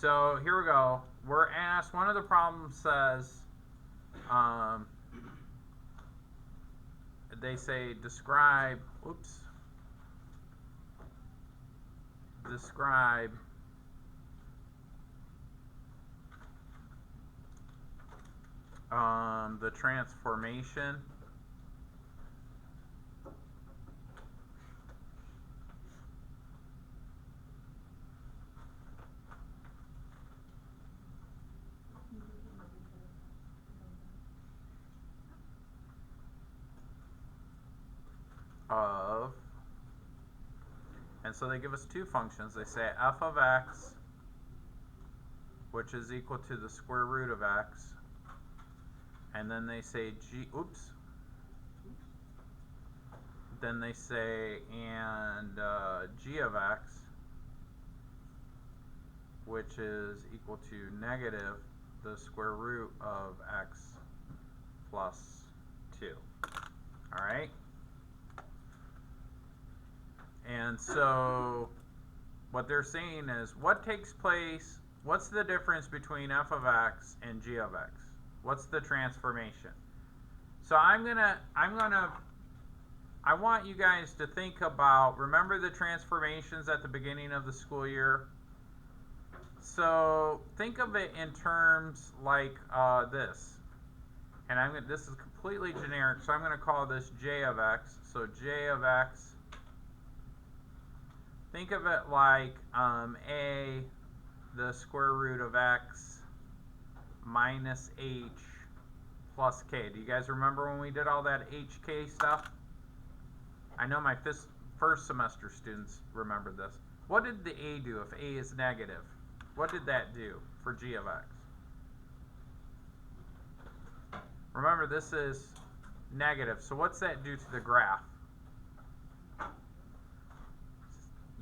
So here we go. We're asked, one of the problems says, they say describe the transformation of, and so they give us two functions. They say f of x, which is equal to the square root of x, and then they say then they say and g of x, which is equal to negative the square root of x plus 2. All right? And so what they're saying is, what takes place, what's the difference between f of x and g of x? What's the transformation? So I want you guys to think about, remember the transformations at the beginning of the school year? So think of it in terms like this. And this is completely generic, so I'm going to call this j of x. So j of x, think of it like a, the square root of x minus h plus k. Do you guys remember when we did all that hk stuff? I know my first semester students remember this. What did the a do if a is negative? What did that do for g of x? Remember, this is negative, so what's that do to the graph?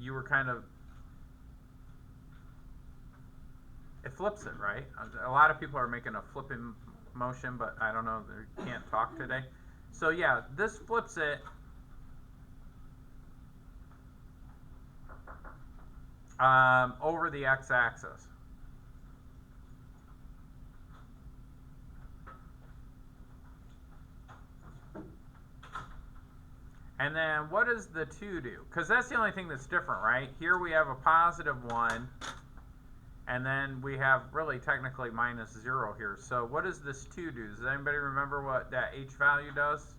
You were kind of, it flips it, right? A lot of people are making a flipping motion, but I don't know, they can't talk today. So yeah, this flips it over the x-axis. And then what does the 2 do? Because that's the only thing that's different, right? Here we have a positive 1, and then we have really technically minus 0 here. So what does this 2 do? Does anybody remember what that h value does?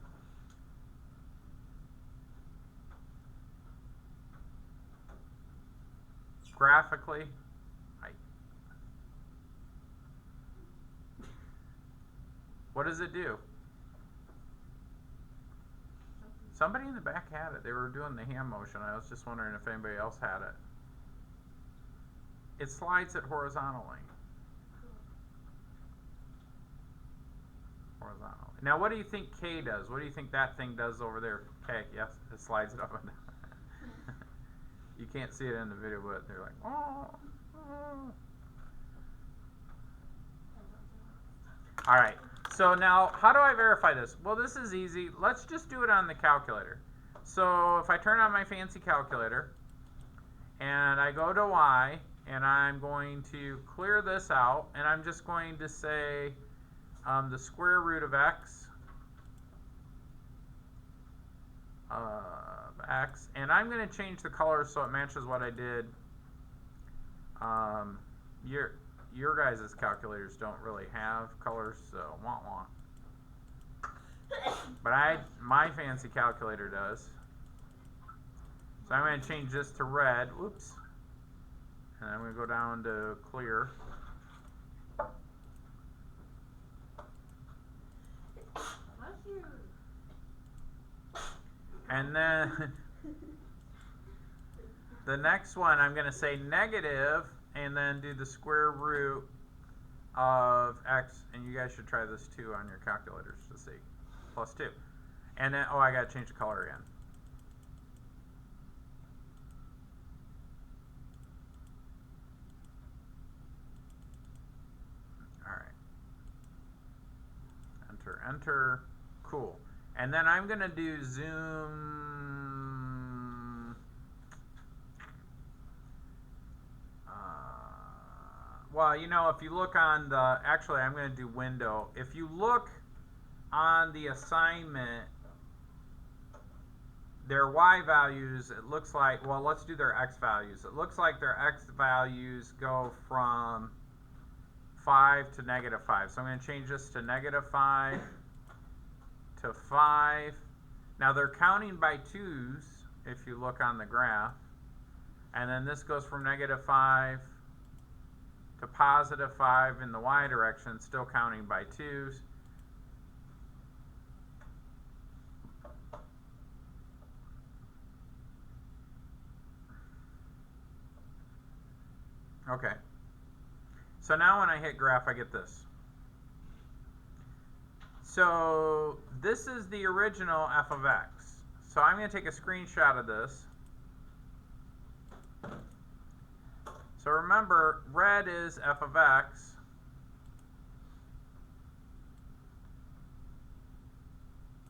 Graphically? What does it do? Somebody in the back had it. They were doing the hand motion. I was just wondering if anybody else had it. It slides it horizontally. Now, what do you think K does? What do you think that thing does over there? K, yes, it slides it up and down. You can't see it in the video, but they're like, oh. All right. So now, how do I verify this? Well, this is easy. Let's just do it on the calculator. So if I turn on my fancy calculator, and I go to y, and I'm going to clear this out, and I'm just going to say the square root of x, and I'm going to change the color so it matches what I did. Your guys' calculators don't really have colors, so wah. But my fancy calculator does. So I'm going to change this to red. Whoops. And I'm going to go down to clear. And then the next one, I'm going to say negative, and then do the square root of x, and you guys should try this too on your calculators to see, plus 2. And then, oh, I got to change the color again. All right. Enter, enter. Cool. And then I'm going to do zoom. Well, you know, if you look on the, actually, I'm going to do window. If you look on the assignment, their y values, it looks like, well, let's do their x values. It looks like their x values go from 5 to -5. So I'm going to change this to -5 to 5. Now they're counting by 2's if you look on the graph. And then this goes from -5 to +5 in the y direction, still counting by 2's. Okay. So now when I hit graph, I get this. So this is the original f of x. So I'm going to take a screenshot of this. So remember, red is f of x.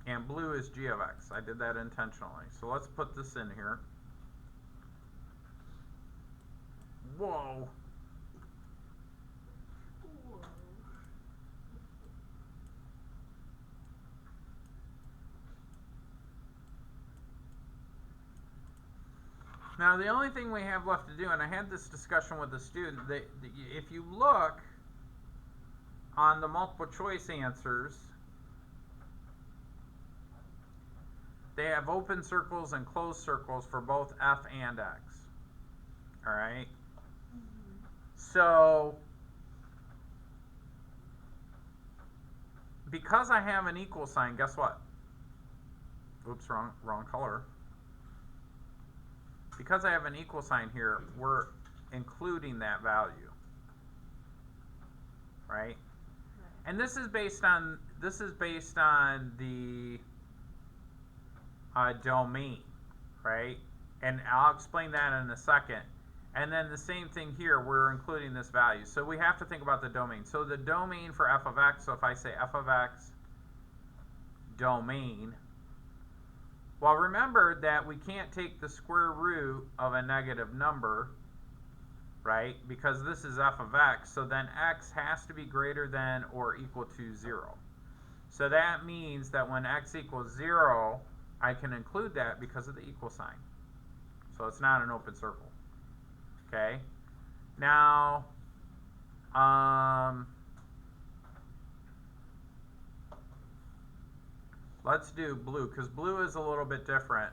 And blue is g of x. I did that intentionally. So let's put this in here. Whoa. Now the only thing we have left to do, and I had this discussion with the student, if you look on the multiple choice answers, they have open circles and closed circles for both f and x. All right? So because I have an equal sign, guess what? Oops, wrong color. Because I have an equal sign here, we're including that value, right? And this is based on the domain, right? And I'll explain that in a second. And then the same thing here, we're including this value. So we have to think about the domain. So the domain for f of x, so if I say f of x domain, well, remember that we can't take the square root of a negative number, right? Because this is f of x, so then x has to be greater than or equal to 0. So that means that when x equals 0, I can include that because of the equal sign. So it's not an open circle. Okay? Now, let's do blue, because blue is a little bit different.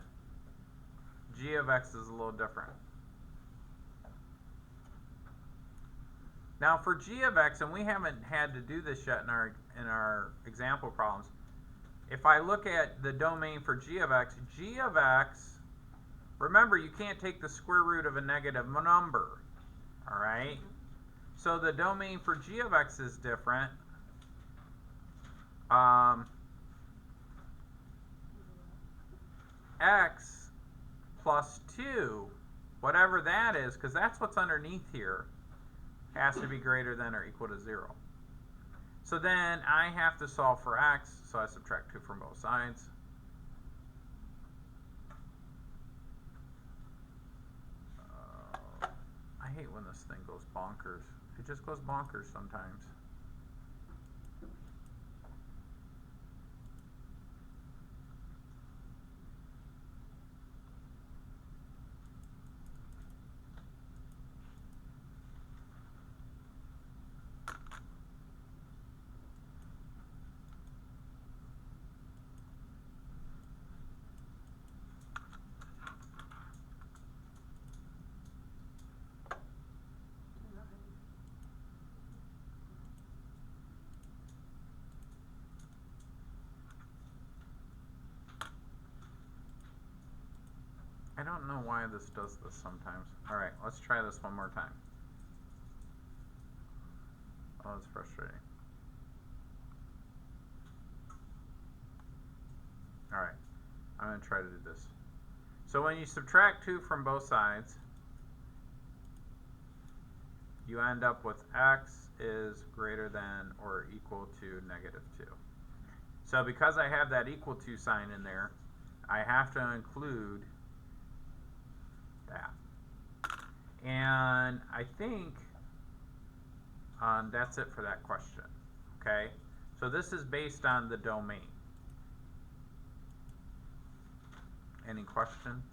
G of x is a little different. Now for g of x, and we haven't had to do this yet in our example problems, if I look at the domain for g of x, remember you can't take the square root of a negative number, all right? So the domain for g of x is different. X plus 2, whatever that is, because that's what's underneath here, has to be greater than or equal to 0. So then I have to solve for x, so I subtract 2 from both sides. I hate when this thing goes bonkers. It just goes bonkers sometimes. I don't know why this does this sometimes. Alright, let's try this one more time. Oh, that's frustrating. Alright, I'm going to try to do this. So when you subtract 2 from both sides, you end up with x is greater than or equal to -2. So because I have that equal to sign in there, I have to include that. And I think That's it for that question. Okay? So this is based on the domain. Any questions?